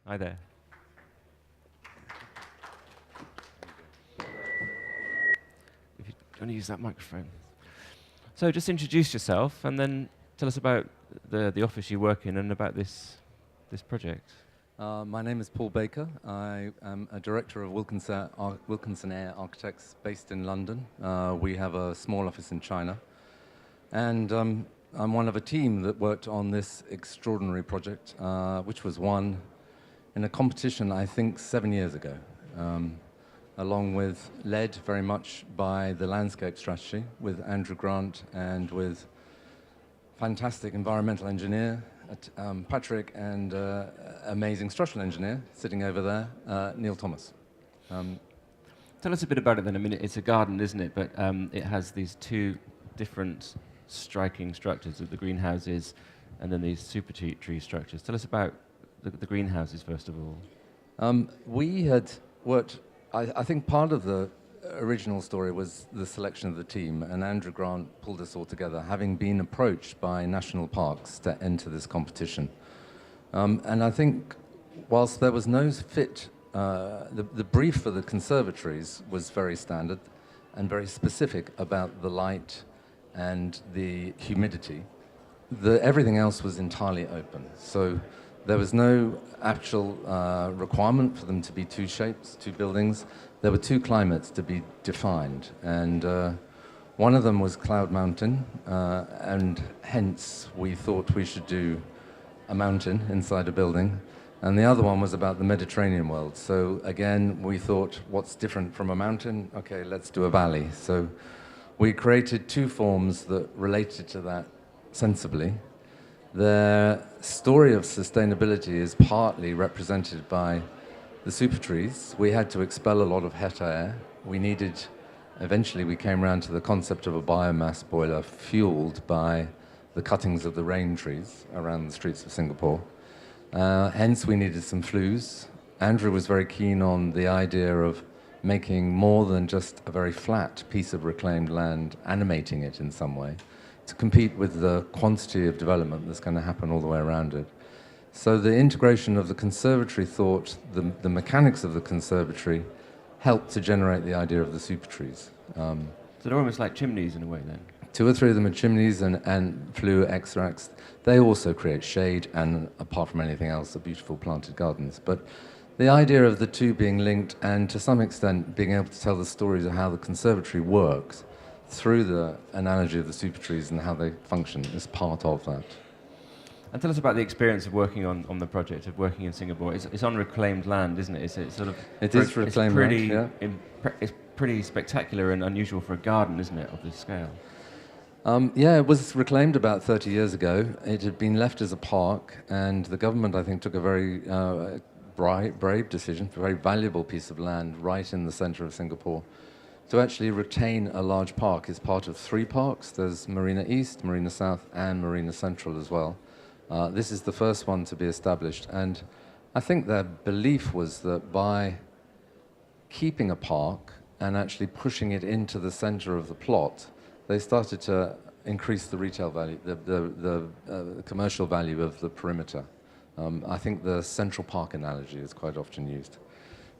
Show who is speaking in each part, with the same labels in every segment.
Speaker 1: Hi there. If you want to use that microphone. So just introduce yourself and then tell us about the office you work in and about this project.
Speaker 2: My name is Paul Baker. I am a director of Wilkinson Eyre Architects based in London. We have a small office in China. And I'm one of a team that worked on this extraordinary project, which was won in a competition, I think, 7 years ago, led very much by the landscape strategy with Andrew Grant and with fantastic environmental engineer, Patrick, and amazing structural engineer sitting over there, Neil Thomas.
Speaker 1: Tell us a bit about it then. I mean, it's a garden, isn't it? But it has these two different striking structures of the greenhouses and then these super tree structures. Tell us about the greenhouses, first of all.
Speaker 2: We had worked, I think part of the original story was the selection of the team, and Andrew Grant pulled us all together, having been approached by national parks to enter this competition. And I think whilst there was no fit, the brief for the conservatories was very standard and very specific about the light and the humidity. Everything else was entirely open. So there was no actual requirement for them to be two shapes, two buildings. There were two climates to be defined, and one of them was Cloud Mountain, and hence we thought we should do a mountain inside a building, and the other one was about the Mediterranean world. So again, we thought, what's different from a mountain? Okay, let's do a valley. So we created two forms that related to that sensibly. The story of sustainability is partly represented by the super trees. We had to expel a lot of hot air. Eventually we came around to the concept of a biomass boiler fueled by the cuttings of the rain trees around the streets of Singapore. Hence we needed some flues. Andrew was very keen on the idea of making more than just a very flat piece of reclaimed land, animating it in some way, to compete with the quantity of development that's going to happen all the way around it. So the integration of the conservatory thought, the mechanics of the conservatory, helped to generate the idea of the super trees.
Speaker 1: So they're almost like chimneys in a way then?
Speaker 2: Two or three of them are chimneys and flue extracts. They also create shade and, apart from anything else, are beautiful planted gardens. But the idea of the two being linked and, to some extent, being able to tell the stories of how the conservatory works through the analogy of the super trees and how they function is part of that.
Speaker 1: And tell us about the experience of working on the project, of working in Singapore. It's on reclaimed land, isn't it?
Speaker 2: It is reclaimed land, yeah.
Speaker 1: It's pretty spectacular and unusual for a garden, isn't it, of this scale?
Speaker 2: Yeah, it was reclaimed about 30 years ago. It had been left as a park, and the government, I think, took a very brave decision, a very valuable piece of land right in the center of Singapore, to actually retain a large park. It's part of three parks. There's Marina East, Marina South, and Marina Central as well. This is the first one to be established, and I think their belief was that by keeping a park and actually pushing it into the center of the plot, they started to increase the retail value, the commercial value of the perimeter. I think the Central Park analogy is quite often used.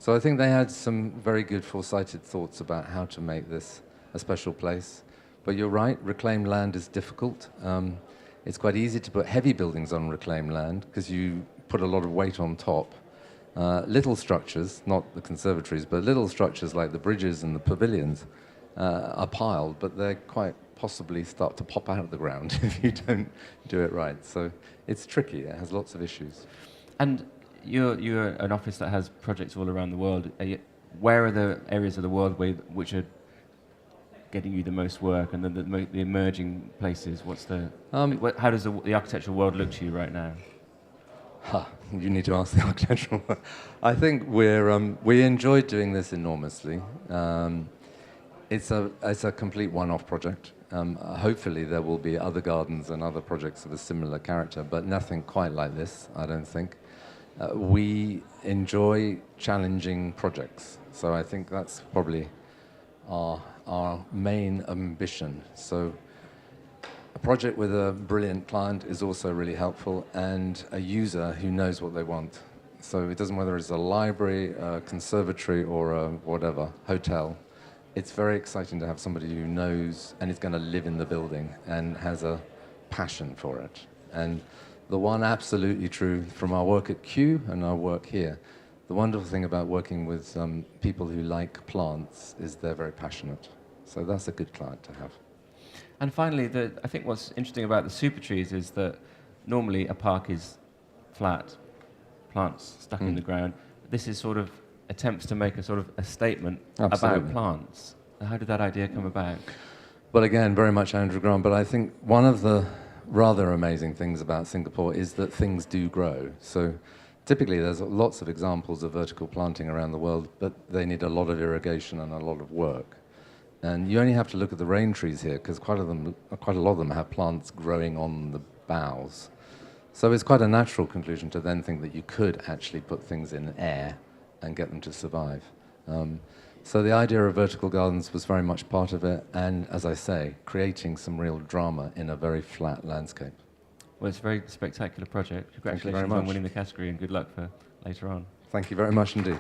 Speaker 2: So I think they had some very good foresighted thoughts about how to make this a special place. But you're right, reclaimed land is difficult. It's quite easy to put heavy buildings on reclaimed land because you put a lot of weight on top. Little structures, not the conservatories, but little structures like the bridges and the pavilions are piled, but they quite possibly start to pop out of the ground if you don't do it right. So it's tricky. It has lots of issues.
Speaker 1: And you're an office that has projects all around the world. Where are the areas of the world which are getting you the most work, and then the emerging places? How does the architectural world look to you right now?
Speaker 2: You need to ask the architectural world. I think we enjoy doing this enormously. It's a complete one-off project. Hopefully there will be other gardens and other projects of a similar character, but nothing quite like this, I don't think. We enjoy challenging projects, so I think that's probably our main ambition. So a project with a brilliant client is also really helpful, and a user who knows what they want. So it doesn't matter whether it's a library, a conservatory, or a whatever, hotel. It's very exciting to have somebody who knows and is going to live in the building and has a passion for it. And the one absolutely true from our work at Kew and our work here, the wonderful thing about working with people who like plants is they're very passionate. So that's a good client to have.
Speaker 1: And finally, I think what's interesting about the super trees is that normally a park is flat, plants stuck in the ground. This is sort of attempts to make a sort of a statement about plants. How did that idea come about?
Speaker 2: Well, again, very much Andrew Grant, but I think one of the rather amazing things about Singapore is that things do grow. So typically there's lots of examples of vertical planting around the world, but they need a lot of irrigation and a lot of work. And you only have to look at the rain trees here, because quite a lot of them have plants growing on the boughs. So it's quite a natural conclusion to then think that you could actually put things in air and get them to survive. So the idea of vertical gardens was very much part of it, and as I say, creating some real drama in a very flat landscape.
Speaker 1: Well, it's a very spectacular project. Congratulations on winning the category, and good luck for later on.
Speaker 2: Thank you very much indeed.